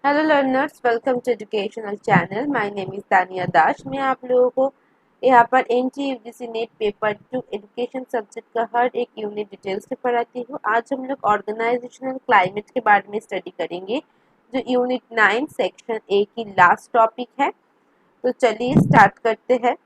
Hello learners, welcome to educational channel. My name is Tania Dash. मैं आप लोगों को यहाँ पर NTUGC net paper 2 education subject का हर एक यूनिट डिटेल से पढ़ाती हूँ। आज हम लोग ऑर्गेनाइजेशनल क्लाइमेट के बारे में स्टडी करेंगे, जो यूनिट 9 सेक्शन ए की लास्ट टॉपिक है। तो चलिए स्टार्ट करते हैं।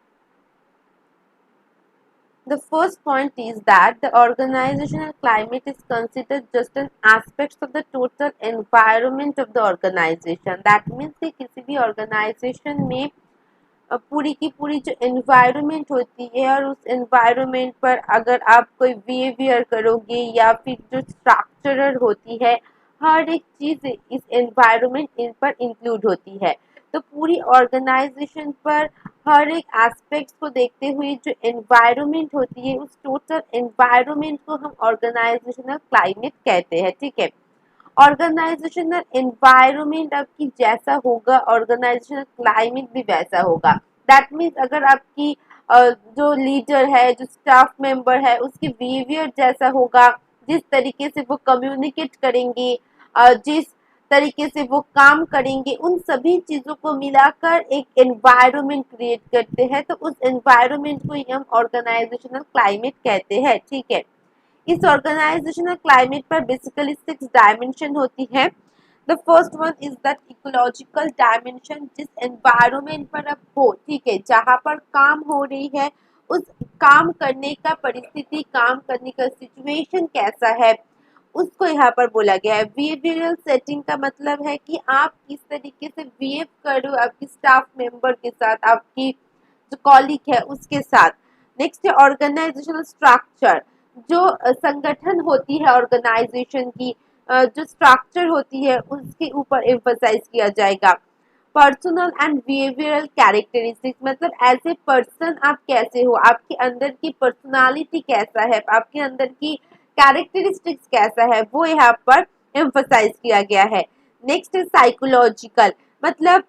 The first point is that the organizational climate is considered just an aspect of the total environment of the organization. That means कि किसी भी organization में पूरी की पूरी जो environment होती है और उस environment पर अगर आप कोई behavior करोगे या फिर जो structural होती है, हर एक चीज़ इस environment इन पर include होती है। तो पूरी ऑर्गेनाइजेशन पर हर एक एस्पेक्ट्स को देखते हुए जो एनवायरनमेंट होती है, उस टोटल एनवायरनमेंट को हम ऑर्गेनाइजेशनल क्लाइमेट कहते हैं। ठीक है, ऑर्गेनाइजेशनल एनवायरनमेंट आपकी जैसा होगा, ऑर्गेनाइजेशनल क्लाइमेट भी वैसा होगा। दैट मीन्स अगर आपकी जो लीडर है, जो स्टाफ मेंबर है, उसके बिहेवियर जैसा होगा, जिस तरीके से वो कम्युनिकेट करेंगे, जिस तरीके से वो काम करेंगे, उन सभी चीज़ों को मिलाकर एक एनवायरनमेंट क्रिएट करते हैं। तो उस एनवायरनमेंट को ही हम ऑर्गेनाइजेशनल क्लाइमेट कहते हैं। ठीक है, इस ऑर्गेनाइजेशनल क्लाइमेट पर बेसिकली 6 डायमेंशन होती है। The first one is that ecological dimension, जिस एनवायरनमेंट पर आप हो, ठीक है, जहाँ पर काम हो रही है, उस काम करने का परिस्थिति, काम करने का सिचुएशन कैसा है, उसको यहाँ पर बोला गया है। बिहेवियरल सेटिंग का मतलब है कि आप किस तरीके से बिहेव कर रहे हो आपकी स्टाफ मेंबर के साथ, आपकी जो कॉलीग है उसके साथ। नेक्स्ट है ऑर्गेनाइजेशनल स्ट्रक्चर, जो संगठन होती है ऑर्गेनाइजेशन की, जो स्ट्रक्चर होती है उसके ऊपर एम्फसाइज किया जाएगा। पर्सनल एंड बिहेवियरल कैरेक्टरिस्टिक्स, मतलब एज ए पर्सन आप कैसे हो, आपके अंदर की पर्सनालिटी कैसा है, आपके अंदर की कैरेक्टरिस्टिक्स कैसा है, वो यहाँ पर एम्फसाइज किया गया है। नेक्स्ट है साइकोलॉजिकल, मतलब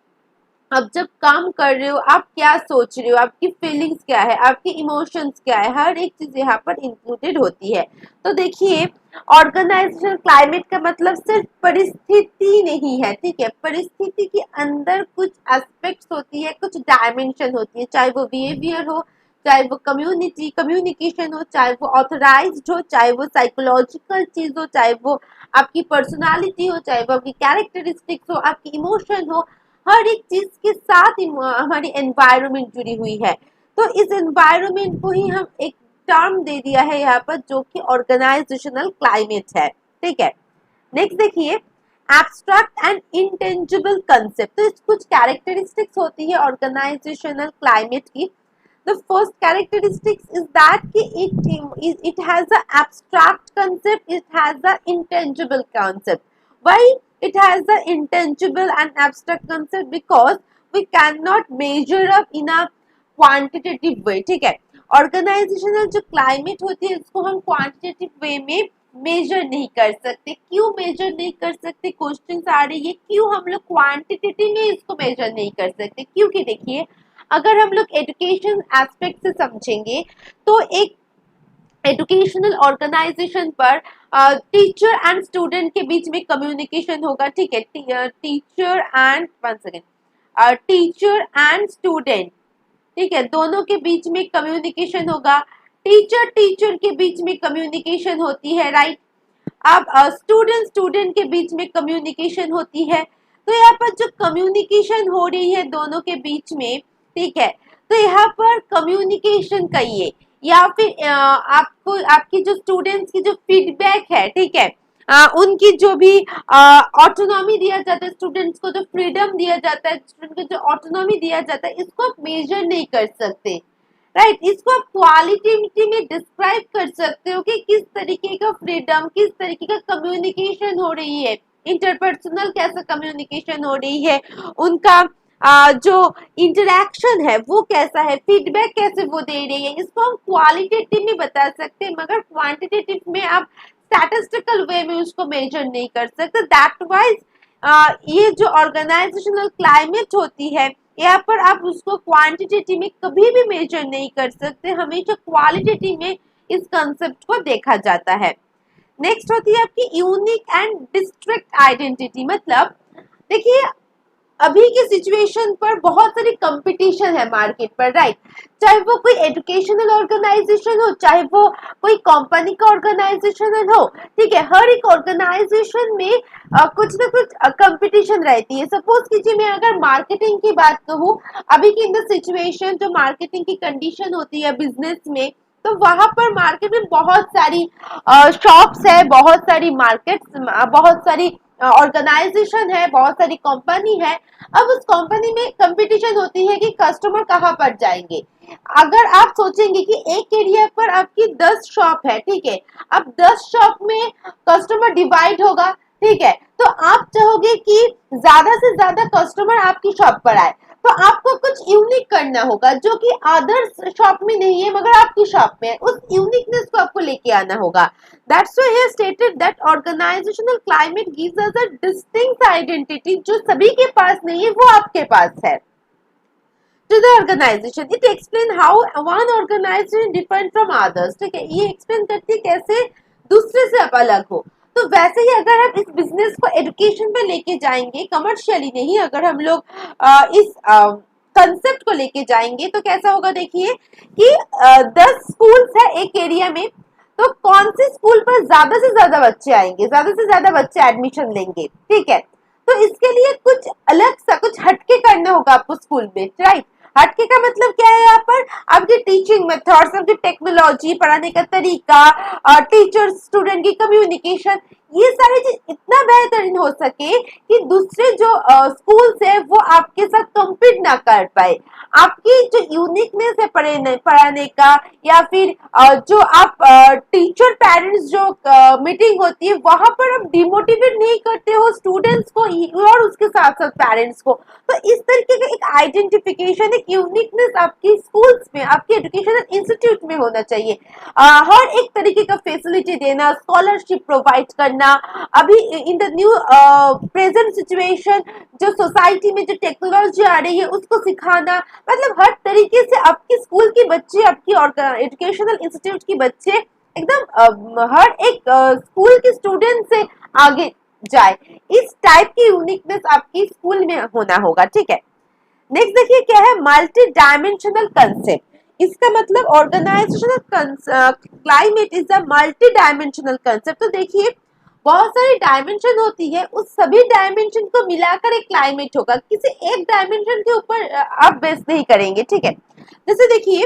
अब जब काम कर रहे हो आप क्या सोच रहे हो, आपकी फीलिंग्स क्या है, आपके इमोशंस क्या है, हर एक चीज यहाँ पर इंक्लूडेड होती है। तो देखिए, ऑर्गेनाइजेशनल क्लाइमेट का मतलब सिर्फ परिस्थिति नहीं है। ठीक है, परिस्थिति के अंदर कुछ एस्पेक्ट्स होती है, कुछ डायमेंशन होती है, चाहे वो बिहेवियर हो, चाहे वो कम्युनिकेशन हो, चाहे वो ऑथराइज्ड हो, चाहे वो साइकोलॉजिकल चीज हो, चाहे वो आपकी पर्सनालिटी हो, चाहे वो आपकी कैरेक्टरिस्टिक्स हो, आपकी इमोशन हो, हर एक चीज के साथ हमारी एनवायरनमेंट जुड़ी हुई है। तो इस एनवायरनमेंट को ही हम एक टर्म दे दिया है यहाँ पर, जो कि ऑर्गेनाइजेशनल क्लाइमेट है। ठीक है, नेक्स्ट देखिए, एब्स्ट्रैक्ट एंड इंटेंजिबल कंसेप्ट। तो कुछ कैरेक्टरिस्टिक्स होती है ऑर्गेनाइजेशनल क्लाइमेट की। The first characteristics is that it has a abstract concept, it has a intangible concept. Why it has the intangible and abstract concept? Because we cannot measure up in a quantitative way. ठीक है, organisational जो climate होती है उसको हम quantitative वे में major नहीं कर सकते। क्यों मेजर नहीं कर सकते, क्वेश्चन आ रही है, क्यों हम लोग क्वांटिटेटिव में इसको मेजर नहीं कर सकते? क्योंकि देखिए, अगर हम लोग एजुकेशन एस्पेक्ट से समझेंगे तो एक एजुकेशनल ऑर्गेनाइजेशन पर टीचर एंड स्टूडेंट के बीच में कम्युनिकेशन होगा। ठीक है, टीचर एंड स्टूडेंट, ठीक है, दोनों के बीच में कम्युनिकेशन होगा। टीचर के बीच में कम्युनिकेशन होती है, राइट। अब स्टूडेंट के बीच में कम्युनिकेशन होती है। तो यहाँ पर जो कम्युनिकेशन हो रही है दोनों के बीच में, ठीक है, तो यहाँ पर कम्युनिकेशन कहिए या फिर आपको आपकी जो स्टूडेंट्स की जो फीडबैक है, ठीक है, उनकी जो भी ऑटोनॉमी दिया जाता है, स्टूडेंट्स को जो फ्रीडम दिया जाता है, स्टूडेंट को जो ऑटोनॉमी दिया जाता है, इसको आप मेजर नहीं कर सकते, राइट। इसको आप क्वालिटी में डिस्क्राइब कर सकते हो कि किस तरीके का फ्रीडम, किस तरीके का कम्युनिकेशन हो रही है, इंटरपर्सनल कैसा कम्युनिकेशन हो रही है, उनका जो इंटरेक्शन है वो कैसा है, फीडबैक कैसे वो दे रही है, इसको हम क्वालिटेटिव में बता सकते हैं, मगर क्वांटिटेटिव में आप स्टैटिस्टिकल वे में उसको मेजर नहीं कर सकते। दैट वाइज ये जो ऑर्गेनाइजेशनल क्लाइमेट होती है, यहाँ पर आप उसको क्वांटिटेटिव में कभी भी मेजर नहीं कर सकते, हमेशा क्वालिटेटिव में इस कंसेप्ट को देखा जाता है। नेक्स्ट होती है आपकी यूनिक एंड डिस्ट्रिक्ट आइडेंटिटी, मतलब देखिए अभी के सिचुएशन पर बहुत सारी कंपटीशन है मार्केट पर, राइट। चाहे वो कोई एजुकेशनल ऑर्गेनाइजेशन हो, चाहे वो कोई कंपनी का ऑर्गेनाइजेशन हो, ठीक है, हर एक ऑर्गेनाइजेशन में कुछ ना कुछ कंपटीशन रहती है। सपोज कीजिए मैं अगर मार्केटिंग की बात कहूँ, अभी की इन द सिचुएशन जो मार्केटिंग की कंडीशन होती है बिजनेस में, तो वहां पर मार्केट में बहुत सारी शॉप्स है, बहुत सारी मार्केट्स, बहुत सारी ऑर्गेनाइजेशन है, बहुत सारी कंपनी है। अब उस कंपनी में कंपटीशन होती है कि कस्टमर कहाँ पर जाएंगे। अगर आप सोचेंगे कि एक एरिया पर आपकी 10 शॉप है, ठीक है, अब 10 शॉप में कस्टमर डिवाइड होगा, ठीक है, तो आप चाहोगे कि ज्यादा से ज्यादा कस्टमर आपकी शॉप पर आए, तो आपको कुछ यूनिक करना होगा जो कि अदर शॉप में नहीं है मगर आपकी शॉप में है। उस यूनिकनेस को आपको लेके आना होगा। That's why he stated that organizational climate gives us a distinct identity जो सभी के पास नहीं है, वो आपके पास है। To the organization, it explain how one organization different from others, ठीक है, ये explain करती है कैसे दूसरे से आप अलग हो। तो वैसे ही अगर हम इस बिजनेस को एजुकेशन पे लेके जाएंगे, कमर्शियली नहीं, अगर हम लोग इस कंसेप्ट को लेके जाएंगे तो कैसा होगा, देखिए कि 10 स्कूल्स है एक एरिया में, तो कौन सी स्कूल पर ज्यादा से ज्यादा बच्चे आएंगे, ज्यादा से ज्यादा बच्चे एडमिशन लेंगे, ठीक है, तो इसके लिए कुछ अलग सा, कुछ हटके करना होगा आपको स्कूल में, राइट। हटके का मतलब क्या है, यहाँ पर आपकी टीचिंग मेथड्स, आपकी टेक्नोलॉजी, पढ़ाने का तरीका, टीचर स्टूडेंट की कम्युनिकेशन, ये सारी चीज इतना बेहतरीन हो सके कि दूसरे जो स्कूल्स है वो आपके साथ कम्पीट ना कर पाए। आपकी जो यूनिकनेस है पढ़ाने का, या फिर जो आप टीचर पेरेंट्स जो मीटिंग होती है वहां पर आप डिमोटिवेट नहीं करते हो स्टूडेंट्स को और उसके साथ साथ पेरेंट्स को। तो इस तरीके का एक आइडेंटिफिकेशन, एक यूनिकनेस आपकी स्कूल्स में, आपके एजुकेशनल इंस्टीट्यूट में होना चाहिए। हर एक तरीके का फैसिलिटी देना, स्कॉलरशिप प्रोवाइड करना, अभी in the new present situation जो सोसाइटी में जो टेक्नोलॉजी आ रही है उसको सिखाना, मतलब हर तरीके से आपकी स्कूल की बच्चे, आपकी एजुकेशनल इंस्टीट्यूट की बच्चे एकदम हर एक स्कूल के स्टूडेंट से आगे जाए। इस टाइप की यूनिकनेस आपकी स्कूल में होना होगा, ठीक है। नेक्स्ट देखिए क्या है, मल्टी डायमेंशनल कंसेप्ट। इसका मतलब organisational climate is a multi dimensional concept. तो देखिए बहुत सारी डायमेंशन होती है, उस सभी डायमेंशन को मिलाकर एक क्लाइमेट होगा, किसी एक डायमेंशन के ऊपर आप बेस नहीं करेंगे, ठीक है। जैसे देखिए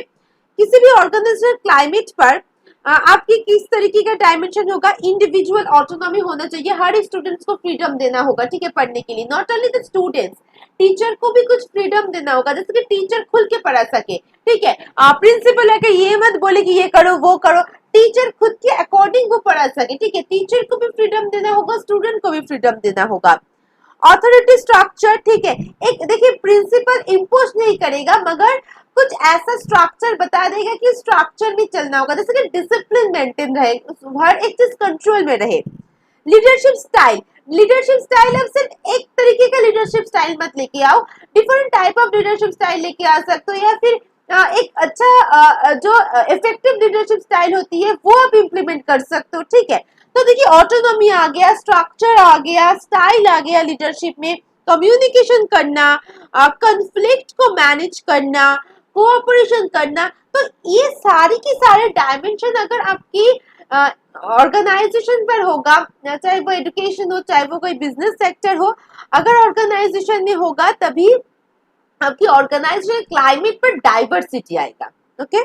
किसी भी ऑर्गेनाइजेशनल क्लाइमेट पर आपकी किस तरीके का डायमेंशन होगा, इंडिविजुअल ऑटोनॉमी होना चाहिए, हर स्टूडेंट्स को फ्रीडम देना होगा, ठीक है, पढ़ने के लिए। Not only the students, teacher को भी कुछ फ्रीडम देना होगा, जैसे कि टीचर खुल के पढ़ा सके, ठीक है। प्रिंसिपल है कि ये मत बोले कि ये करो वो करो, टीचर खुद के अकॉर्डिंग वो पढ़ा सके, ठीक है। टीचर को भी फ्रीडम देना होगा, स्टूडेंट को भी फ्रीडम देना होगा। अथॉरिटी स्ट्रक्चर, ठीक है, एक देखिए प्रिंसिपल इम्पोज नहीं करेगा मगर कुछ ऐसा स्ट्रक्चर बता देगा कि स्ट्रक्चर में चलना होगा, जैसे कि डिसिप्लिन मेंटेन रहे, हर एक चीज कंट्रोल में रहे। लीडरशिप स्टाइल, लीडरशिप स्टाइल अब सिर्फ एक तरीके का लीडरशिप स्टाइल मत लेके आओ, different type of leadership style लेके आ सकते हो, या फिर एक अच्छा जो इफेक्टिव लीडरशिप स्टाइल होती है वो आप इम्प्लीमेंट कर सकते हो, ठीक है। तो देखिए ऑटोनॉमी आ गया, स्ट्रक्चर आ गया, स्टाइल आ गया, लीडरशिप में कम्युनिकेशन करना, कॉन्फ्लिक्ट को मैनेज करना, कोऑपरेशन करना, तो ये सारी की सारे डायमेंशन अगर आपकी ऑर्गेनाइजेशन पर होगा, चाहे वो एजुकेशन हो, चाहे वो कोई बिजनेस सेक्टर हो, अगर ऑर्गेनाइजेशन में होगा तभी आपकी ऑर्गेनाइजेशन क्लाइमेट पर डाइवर्सिटी आएगा, ओके।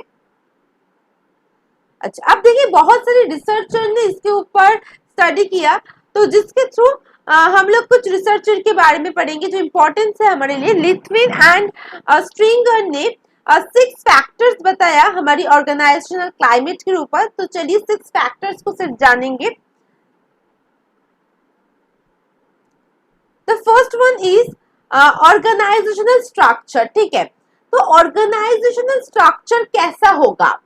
अच्छा, अब देखिए बहुत सारे रिसर्चर ने इसके ऊपर स्टडी किया, तो जिसके थ्रू हम लोग कुछ रिसर्चर के बारे में पढ़ेंगे जो इम्पोर्टेंस है हमारे लिए। लिथविन एंड स्ट्रिंगर ने 6 फैक्टर्स बताया हमारी ऑर्गेनाइजेशनल क्लाइमेट के ऊपर। तो चलिए 6 फैक्टर्स को सिर्फ जानेंगे। The first one is organisational structure, ठीक है। तो ऑर्गेनाइजेशनल स्ट्रक्चर कैसा होगा,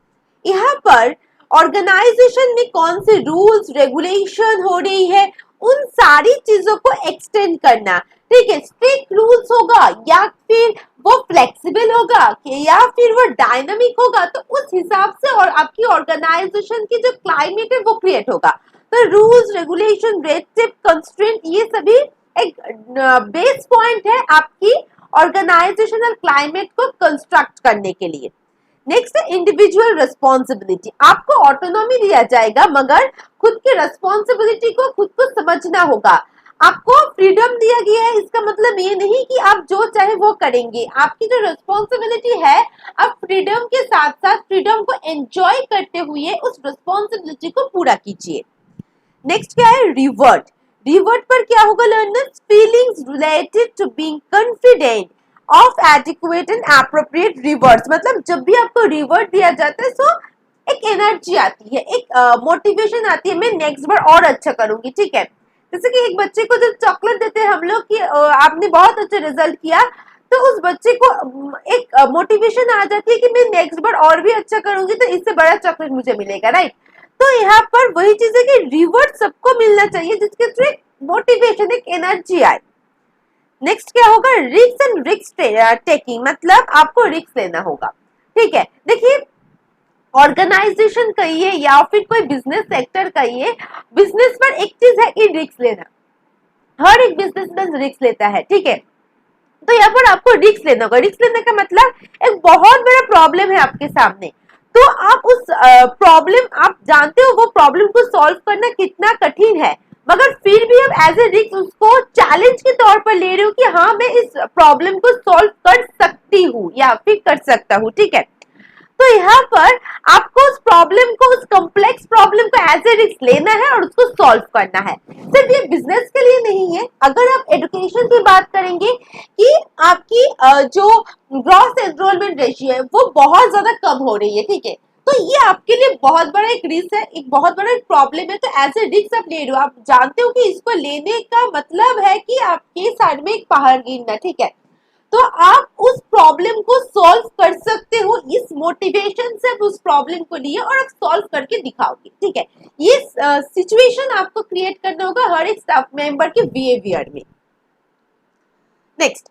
यहाँ पर ऑर्गेनाइजेशन में कौन से रूल्स रेगुलेशन हो रही है उन सारी चीजों को एक्सटेंड करना, ठीक है। स्ट्रिक्ट रूल्स होगा या फिर वो फ्लेक्सिबल होगा या फिर वो डायनामिक होगा, तो उस हिसाब से और आपकी ऑर्गेनाइजेशन की जो क्लाइमेट है वो क्रिएट होगा। तो rules regulation red tape constraint ये सभी एक बेस पॉइंट है आपकी ऑर्गेनाइजेशनल क्लाइमेट को कंस्ट्रक्ट करने के लिए। नेक्स्ट है इंडिविजुअल रिस्पॉन्सिबिलिटी। आपको ऑटोनॉमी दिया जाएगा मगर खुद की रिस्पॉन्सिबिलिटी को खुद को समझना होगा। आपको फ्रीडम दिया गया है, इसका मतलब ये नहीं कि आप जो चाहे वो करेंगे। आपकी जो रिस्पॉन्सिबिलिटी है, आप फ्रीडम के साथ साथ फ्रीडम को एंजॉय करते हुए उस रिस्पॉन्सिबिलिटी को पूरा कीजिए। नेक्स्ट क्या है, रिवर्ट। रिवर्ट पर क्या होगा learners, feelings related to being confident of adequate and appropriate rewards. मतलब जब भी आपको रिवर्ट दिया जाता है तो एक एनर्जी आती है, एक मोटिवेशन आती है, मैं नेक्स्ट बार और अच्छा करूंगी। ठीक है, जैसे कि एक बच्चे को जब चॉकलेट देते हैं हम लोग कि आपने बहुत अच्छा रिजल्ट किया, तो उस बच्चे को एक मोटिवेशन आ जाती है कि मैं नेक्स्ट बार और भी अच्छा करूंगी तो इससे बड़ा चॉकलेट मुझे मिलेगा, राइट। तो यहाँ पर वही चीज है कि रिवर्ट सबको मिलना चाहिए जिसके थ्रू एक मोटिवेशन, एक एनर्जी आए। नेक्स्ट क्या होगा, रिस्क एंड रिस्क टेकिंग। मतलब आपको रिस्क लेना होगा। ठीक है, देखिए ऑर्गेनाइजेशन कहिए या फिर कोई बिजनेस सेक्टर कहिए, बिजनेस पर एक चीज है कि रिस्क लेना। हर एक बिजनेसमैन रिस्क लेता है। ठीक है, तो यहाँ पर आपको रिस्क लेना होगा। रिस्क लेने का मतलब एक बहुत बड़ा प्रॉब्लम है आपके सामने, तो आप उस प्रॉब्लम, आप जानते हो वो प्रॉब्लम को सॉल्व करना कितना कठिन है, मगर फिर भी आप एज ए रिस्क उसको चैलेंज के तौर पर ले रहे हो कि हाँ मैं इस प्रॉब्लम को सॉल्व कर सकती हूँ या फिर कर सकता हूँ। ठीक है, तो यहाँ पर आपको उस प्रॉब्लम को, उस कॉम्प्लेक्स प्रॉब्लम को एज ए रिस्क लेना है और उसको सॉल्व करना है। सिर्फ ये बिजनेस के लिए नहीं है, अगर आप एजुकेशन की बात करेंगे कि आपकी जो ग्रॉस एनरोलमेंट रेशियो है वो बहुत ज्यादा कम हो रही है। ठीक है, तो ये आपके लिए बहुत बड़ा एक रिस्क है, एक बहुत बड़ा एक प्रॉब्लम है, तो एज ए रिस्क आप ले रहे हो। आप जानते हो कि इसको लेने का मतलब है कि आपके साइड में एक पहाड़ गिरना। ठीक है, तो आप उस प्रॉब्लम को सॉल्व कर सकते हो, इस मोटिवेशन से उस प्रॉब्लम को लिए और आप सॉल्व करके दिखाओगे। ठीक है, ये सिचुएशन आपको क्रिएट करना होगा हर एक स्टाफ मेंबर के बिहेवियर में। Next,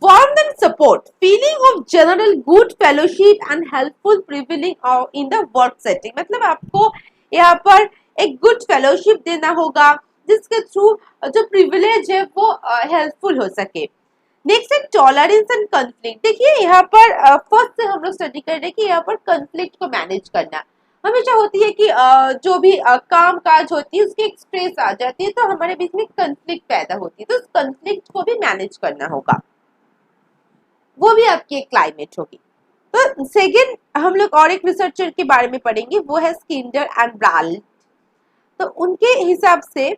warmth and support, feeling of general good fellowship and helpful prevailing in the work setting। मतलब आपको यहाँ पर एक गुड फेलोशिप देना होगा जिसके थ्रू जो प्रिविलेज है वो हेल्पफुल हो सके। नेक्स्ट है टॉलरेंस एंड कॉन्फ्लिक्ट। देखिए यहाँ पर फर्स्ट से हम लोग स्टडी कर रहे हैं कि यहाँ पर कॉन्फ्लिक्ट को मैनेज करना हमेशा होती है कि जो भी काम काज होती है उसकी एक स्ट्रेस आ जाती है, तो हमारे बीच में कॉन्फ्लिक्ट पैदा होती है, तो उस कॉन्फ्लिक्ट को भी मैनेज करना होगा, वो भी आपकी एक क्लाइमेट होगी। तो सेकेंड हम लोग और एक रिसर्चर के बारे में पढ़ेंगे, वो है स्किंडर एंड ब्राल्ट। तो उनके हिसाब से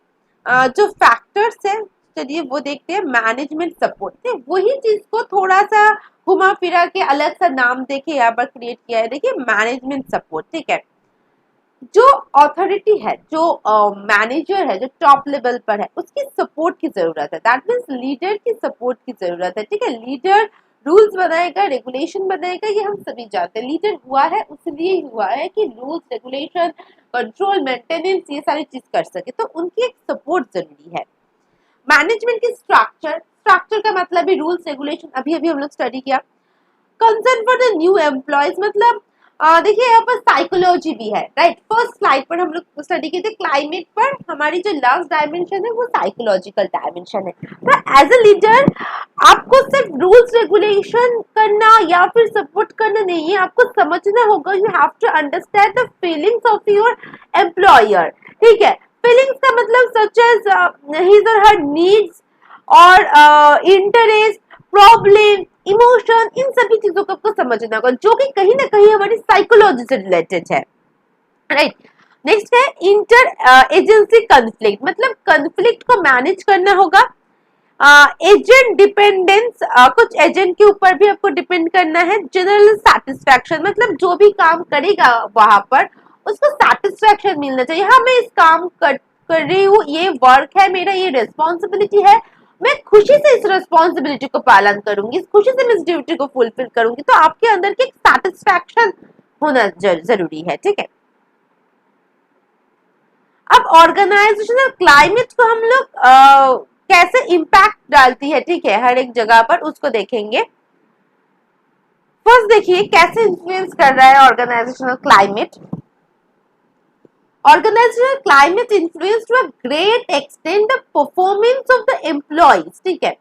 जो फैक्टर्स है, चलिए वो देखते हैं। मैनेजमेंट सपोर्ट, वही चीज को थोड़ा सा घुमा फिरा के अलग सा नाम देके यहाँ पर क्रिएट किया है। देखिए मैनेजमेंट सपोर्ट, ठीक है, जो अथॉरिटी है, जो मैनेजर है, जो टॉप लेवल पर है, उसकी सपोर्ट की जरूरत है। दैट मीन्स लीडर की सपोर्ट की जरूरत है। ठीक है, लीडर रूल्स बनाएगा, रेगुलेशन बनाएगा, ये हम सभी जानते हैं। लीडर हुआ है इसलिए हुआ है कि रूल्स, रेगुलेशन, कंट्रोल, मेंटेनेंस ये सारी चीज कर सके, तो उनकी एक सपोर्ट जरूरी है। मैनेजमेंट की स्ट्रक्चर, स्ट्रक्चर का मतलब भी रूल्स, रेगुलेशन, अभी अभी हम लोग स्टडी किया। Concern for the new employees, मतलब देखिए यहाँ पर साइकोलॉजी भी है, राइट। फर्स्ट स्लाइड पर हम लोग स्टडी किए थे क्लाइमेट पर, हमारी जो लास्ट डायमेंशन है वो साइकोलॉजिकल डायमेंशन है। तो एज अ लीडर आपको सिर्फ रूल्स रेगुलेशन करना या फिर सपोर्ट करना नहीं है, आपको समझना होगा, you have to understand the feelings of your employer. ठीक है, फीलिंग्स का मतलब सच एज हिज और हर नीड्स और इंटरेस्ट, प्रॉब्लम, इमोशन, इन सभी चीजों को आपको समझना होगा, जो कि कहीं ना कहीं हमारी साइकोलॉजी से रिलेटेड है, राइट। नेक्स्ट है इंटर एजेंसी कॉन्फ्लिक्ट, मतलब कॉन्फ्लिक्ट को मैनेज करना होगा। एजेंट डिपेंडेंस, कुछ एजेंट के ऊपर भी आपको डिपेंड करना है। जनरल सेटिस्फैक्शन, मतलब जो भी काम करेगा वहां पर उसको सेटिस्फैक्शन मिलना चाहिए। हाँ मैं इस काम कर रही हूँ, ये वर्क है मेरा, ये रिस्पॉन्सिबिलिटी है, मैं खुशी से इस रिस्पॉन्सिबिलिटी को पालन करूंगी, इस खुशी से मैं इस ड्यूटी को फुलफिल करूंगी। तो आपके अंदर की सेटिस्फैक्शन होना जरूरी है। ठीक है, अब ऑर्गेनाइजेशनल क्लाइमेट को हम लोग कैसे इम्पैक्ट डालती है, ठीक है, हर एक जगह पर, उसको देखेंगे। फर्स्ट देखिए कैसे इन्फ्लुएंस कर रहा है organisational climate. Organisational climate influence to a great extent the performance of the employees, ठीक है।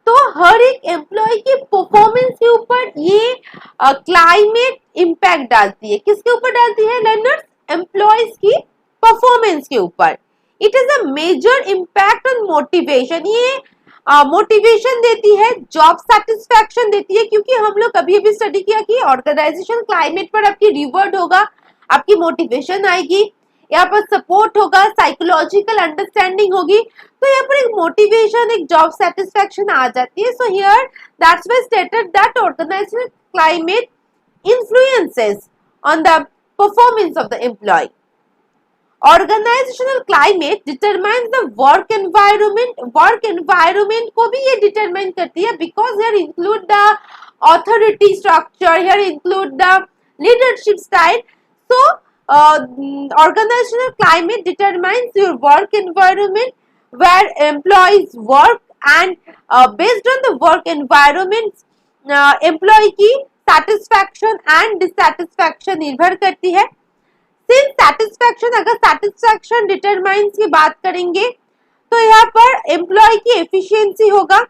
तो हर एक एम्प्लॉय की परफॉर्मेंस के ऊपर ये क्लाइमेट इम्पैक्ट डालती है। किसके ऊपर डालती है लर्नर्स? एम्प्लॉयज की परफॉर्मेंस के ऊपर। It is a major impact on motivation, ये मोटिवेशन देती है, जॉब सेटिस्फैक्शन देती है, क्योंकि हम लोग अभी अभी स्टडी किया कि ऑर्गेनाइजेशन क्लाइमेट पर आपकी रिवॉर्ड होगा, आपकी मोटिवेशन आएगी, यहाँ पर सपोर्ट होगा, साइकोलॉजिकल अंडरस्टैंडिंग होगी, तो यहाँ पर एक मोटिवेशन, एक जॉब सेटिस्फैक्शन आ जाती है। So here that's why stated that organizational climate influences on the performance of the employ. Organizational climate determines the work environment, work environment को भी ये डिटरमाइन करती है, because here include the authority structure, here include the leadership style. So organizational climate determines your work environment where employees work, and based on the work environment employee की satisfaction and dissatisfaction निर्भर करती है। Since satisfaction, अगर satisfaction determines की बात करेंगे तो यहाँ पर employee की efficiency होगा।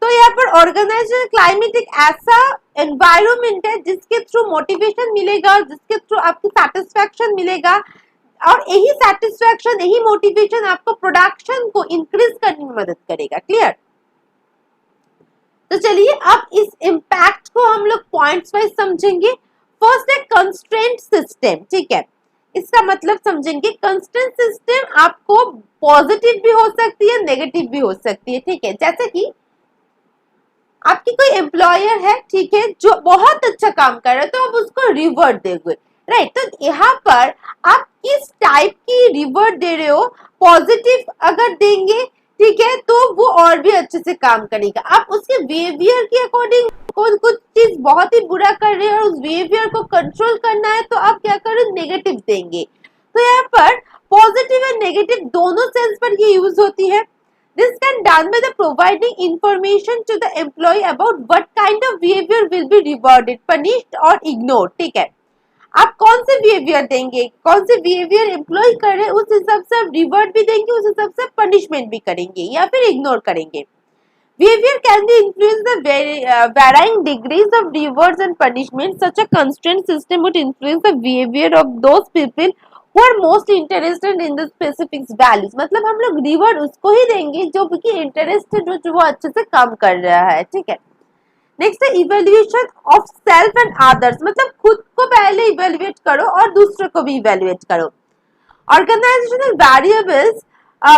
तो यहाँ पर ऑर्गेनाइजेशनल क्लाइमेट एक ऐसा एनवायरनमेंट है जिसके थ्रू मोटिवेशन मिलेगा, जिसके थ्रू आपको सेटिस्फैक्शन मिलेगा, और यही सेटिस्फैक्शन, यही मोटिवेशन आपको प्रोडक्शन को इंक्रीज करने में मदद करेगा। क्लियर? तो चलिए अब इस इम्पैक्ट को हम लोग पॉइंट्स वाइज समझेंगे। फर्स्ट है कंस्ट्रेंट सिस्टम, ठीक है। इसका मतलब समझेंगे, कंस्ट्रेंट सिस्टम आपको पॉजिटिव भी हो सकती है, नेगेटिव भी हो सकती है, ठीक है। जैसे कि आपकी कोई एम्प्लॉयर है, ठीक है, जो बहुत अच्छा काम कर रहा है, तो आप उसको रिवॉर्ड दोगे, राइट। तो यहाँ पर आप किस टाइप की रिवॉर्ड दे रहे हो? पॉजिटिव अगर देंगे, ठीक है, तो वो और भी अच्छे से काम करेगा। आप उसके बिहेवियर के अकॉर्डिंग कुछ चीज बहुत ही बुरा कर रहे हैं और उस बिहेवियर को कंट्रोल करना है, तो आप क्या करो? नेगेटिव देंगे। तो यहाँ पर पॉजिटिव एंड नेगेटिव दोनों सेंस पर ये यूज होती है। This can done by the providing information to the employee about what kind of behavior will be rewarded, punished or ignored, ठीक है। आप कौन से बिहेवियर देंगे, कौन से बिहेवियर एम्प्लॉय कर रहे हैं, उस हिसाब से आप रिवॉर्ड भी देंगे, उस हिसाब से पनिशमेंट भी करेंगे या फिर इग्नोर करेंगे। Behavior can be influenced the varying degrees of rewards and punishment. Such a constraint system would influence the behavior of those people who are most interested in the specific values. मतलब हम लोग reward उसको ही देंगे जो कि interested हो, जो वो अच्छे से काम कर रहा है, ठीक है। नेक्स्ट है evaluation of self and others, मतलब खुद को पहले इवेल्युएट करो और दूसरों को भी इवेल्युएट करो। Organizational variables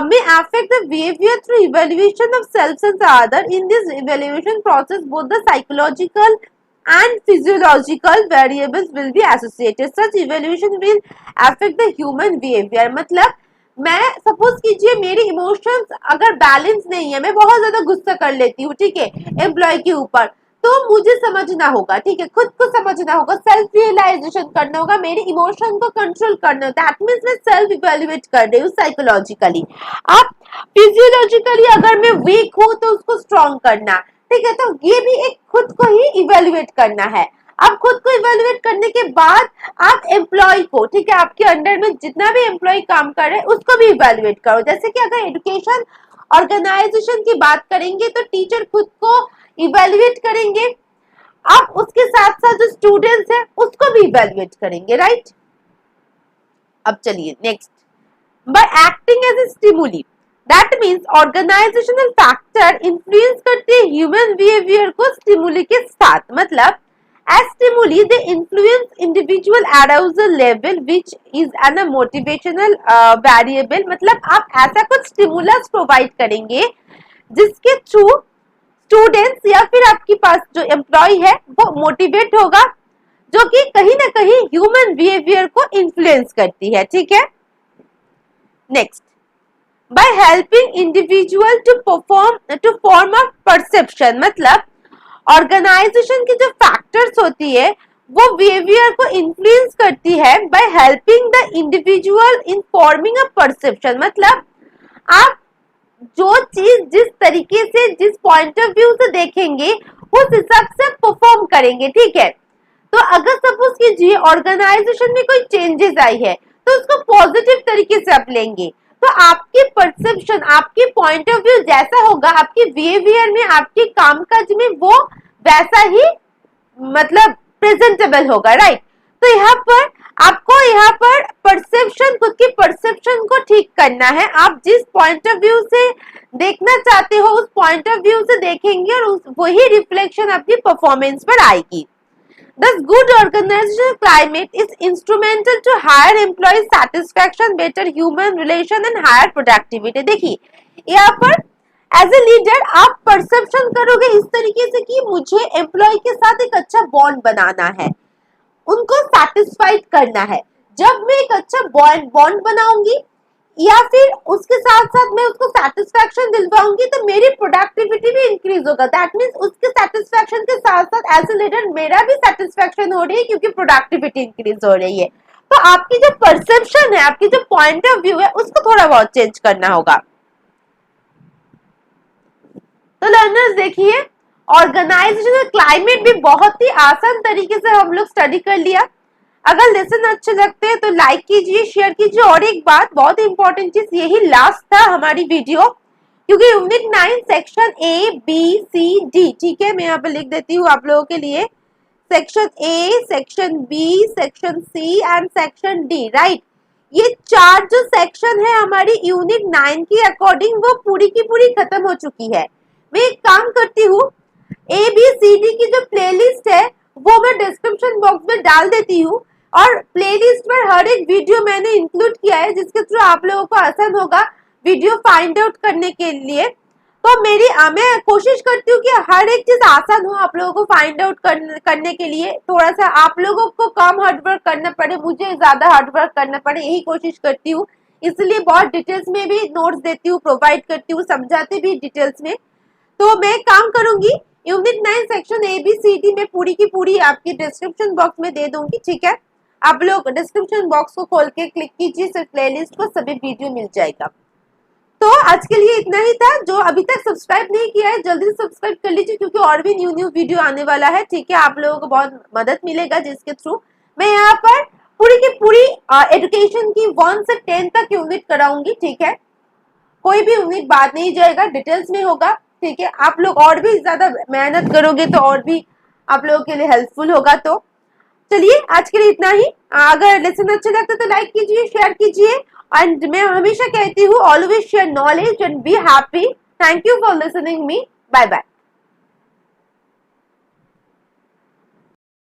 may affect the behavior through evaluation of self and other. In this evaluation process, both the psychological and physiological variables will be associated. Such evaluation will affect the human behavior. मतलब मैं suppose कीजिए मेरी emotions अगर balance नहीं है, मैं बहुत ज्यादा गुस्सा कर लेती हूँ, ठीक है, एम्प्लॉय के ऊपर, तो मुझे समझना होगा, ठीक है, खुद को समझना होगा, सेल्फ रियलाइजेशन करना होगा, मेरे इमोशन को कंट्रोल करना होगा। दैट मींस मैं सेल्फ इवैल्यूएट कर रही हूँ साइकोलॉजिकली। आप फिजियोलॉजिकली अगर मैं वीक हूँ तो उसको स्ट्रॉन्ग करना, ठीक है, तो ये भी एक खुद को ही इवैल्यूएट करना है। अब खुद को इवैल्यूएट करने के बाद आप एम्प्लॉय को, ठीक है, आपके अंडर में जितना भी एम्प्लॉय काम कर रहे हैं उसको भी इवैल्यूएट करो। जैसे कि अगर एजुकेशन ऑर्गेनाइजेशन की बात करेंगे तो टीचर खुद को इवैल्यूएट करेंगे, आप उसके साथ साथ जो स्टूडेंट्स हैं उसको भी इवैल्यूएट करेंगे, राइट। अब चलिए next, by acting as a stimuli, that means organizational factor influence करते हैं ह्यूमन बिहेवियर को स्टिमुली के साथ। मतलब as stimuli they influence individual arousal level which is an motivational variable। मतलब आप ऐसा कुछ स्टिमुलस प्रोवाइड करेंगे जिसके थ्रू स्टूडेंट्स या फिर आपके पास जो एम्प्लॉय है वो मोटिवेट होगा, जो कि कहीं ना कहीं ह्यूमन बिहेवियर को इन्फ्लुएंस करती है, ठीक है। Next, by helping individual to form a perception, मतलब ऑर्गेनाइजेशन की जो फैक्टर्स होती है वो बिहेवियर को इन्फ्लुएंस करती है by helping the individual in forming a perception. मतलब आप जो चीज जिस तरीके से, जिस पॉइंट ऑफ व्यू से देखेंगे उस हिसाब से परफॉर्म करेंगे, ठीक है। तो अगर सपोज कीजिए ऑर्गेनाइजेशन में कोई चेंजेस आई है तो उसको पॉजिटिव तरीके से आप लेंगे। तो आपकी परसेप्शन, आपकी पॉइंट ऑफ व्यू जैसा होगा, आपके बिहेवियर में, आपके कामकाज में वो वैसा ही मतलब प्रेजेंटेबल होगा, राइट। तो यहाँ पर आपको यहाँ पर परसेप्शन, खुद की परसेप्शन को ठीक करना है। आप जिस पॉइंट ऑफ व्यू से देखना चाहते हो उस पॉइंट ऑफ व्यू से देखेंगे और वही रिफ्लेक्शन आपकी परफॉर्मेंस पर आएगी। Thus, good organizational climate is instrumental to higher employee satisfaction, better human relation and higher productivity। देखिए यहाँ पर एज ए लीडर आप परसेप्शन करोगे इस तरीके से कि मुझे एम्प्लॉय के साथ एक अच्छा बॉन्ड बनाना है, उनको सेटिस्फाइड करना है। जब मैं एक अच्छा बॉन्ड बनाऊंगी या फिर उसके साथ साथ मैं उसको सेटिस्फैक्शन दिलवाऊंगी तो मेरी प्रोडक्टिविटी भी इंक्रीज होगा। दैट मींस उसके सेटिस्फैक्शन के साथ साथ एज ए लीडर मेरा भी सेटिस्फैक्शन हो रही है क्योंकि प्रोडक्टिविटी इंक्रीज हो रही है। तो आपकी जो परसेप्शन है, आपकी जो पॉइंट ऑफ व्यू है उसको थोड़ा बहुत चेंज करना होगा। तो लर्नर्स देखिए, ऑर्गेनाइजेशनल क्लाइमेट भी बहुत ही आसान तरीके से हम लोग स्टडी कर लिया। अगर लेसन अच्छे लगते हैं तो लाइक कीजिए, शेयर कीजिए। और एक बात बहुत इंपॉर्टेंट चीज, यही लास्ट था हमारी वीडियो, क्योंकि unit 9 section A B C D, ठीक है, मैं यहाँ पे लिख देती हूँ आप लोगों के लिए, section A, section B, section C and section D, right. ये 4 जो सेक्शन है हमारी यूनिट 9 की अकॉर्डिंग वो पूरी की पूरी खत्म हो चुकी है। मैं एक काम करती हूँ, ए बी सी डी की जो प्लेलिस्ट है वो मैं डिस्क्रिप्शन बॉक्स में डाल देती हूँ और प्लेलिस्ट पर हर एक वीडियो मैंने इंक्लूड किया है जिसके थ्रू आप लोगों को आसान होगा वीडियो फाइंड आउट करने के लिए। तो मैं कोशिश करती हूँ कि हर एक चीज आसान हो आप लोगों को फाइंड आउट करने के लिए। थोड़ा सा आप लोगों को कम हार्डवर्क करना पड़े, मुझे ज्यादा हार्डवर्क करना पड़े, यही कोशिश करती हूँ। इसलिए बहुत डिटेल्स में भी नोट्स देती हूँ, प्रोवाइड करती हूँ, समझाती भी डिटेल्स में। तो मैं काम करूंगी, unit 9 section A B C D में पूरी की पूरी आपकी डिस्क्रिप्शन बॉक्स में दे दूंगी, ठीक है। आप लोग डिस्क्रिप्शन बॉक्स को खोल के क्लिक कीजिए, सिर्फ प्लेलिस्ट को सभी वीडियो मिल जाएगा। तो आज के लिए इतना ही था। जो अभी तक सब्सक्राइब नहीं किया है जल्दी से सब्सक्राइब कर लीजिए क्योंकि और भी न्यू वीडियो आने वाला है, ठीक है। आप लोगों को बहुत मदद मिलेगा जिसके थ्रू मैं यहाँ पर पूरी की पूरी एजुकेशन की 1 से 10 तक यूनिट कराऊंगी, ठीक है। कोई भी यूनिट बाद नहीं जाएगा, डिटेल्स में होगा, ठीक है। आप लोग और भी ज्यादा मेहनत करोगे तो और भी आप लोगों के लिए हेल्पफुल होगा। तो चलिए आज के लिए इतना ही। अगर लेसन अच्छे लगते तो लाइक कीजिए, शेयर कीजिए एंड मैं हमेशा कहती हूँ always share knowledge and be happy. Thank you for listening me, bye bye.